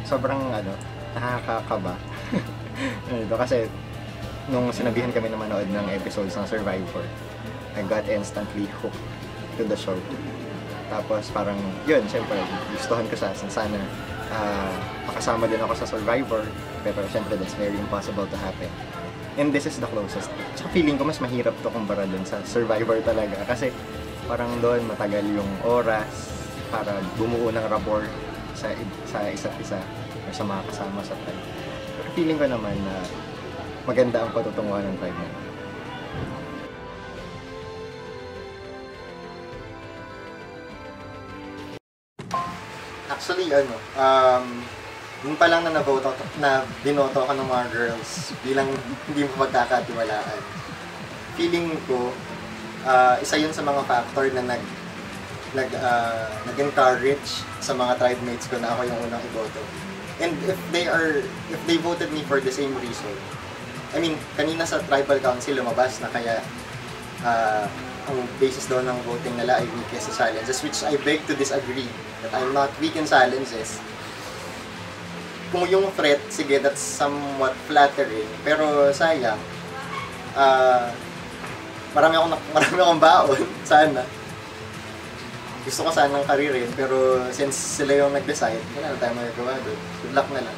sobrang nakakakaba. Ito kasi, nung sinabihan kami na manood ng episodes ng Survivor, I got instantly hooked to the show. Tapos parang, yun, syempre, gustuhan ko sana makasama din ako sa Survivor, pero syempre that's very impossible to happen. And this is the closest. Tsaka feeling ko mas mahirap to kumpara dun sa Survivor talaga, kasi parang doon matagal yung oras para bumuo ng rapport sa isa't isa o sa mga kasama sa tribe. Pero feeling ko naman na maganda ang patutunguhan ng tribe na. Actually, yun pa lang na binoto ako ng mga girls bilang hindi mo magkakatiwalaan. Feeling ko, isa yun sa mga factor na nag-encourage sa mga tribe mates ko na ako yung unang iboto. And if they voted me for the same reason, I mean, kanina sa tribal council lumabas na kaya ang basis daw ng voting nila ay weakness sa challenges, which I beg to disagree, that I'm not weak in challenges. Kung yung threat, sige, that's somewhat flattering, pero sayang, marami akong baon, sana. Gusto ko sanang karirin, pero since sila yung nag-decide, wala na tayo magagawa doon. Good luck na lang.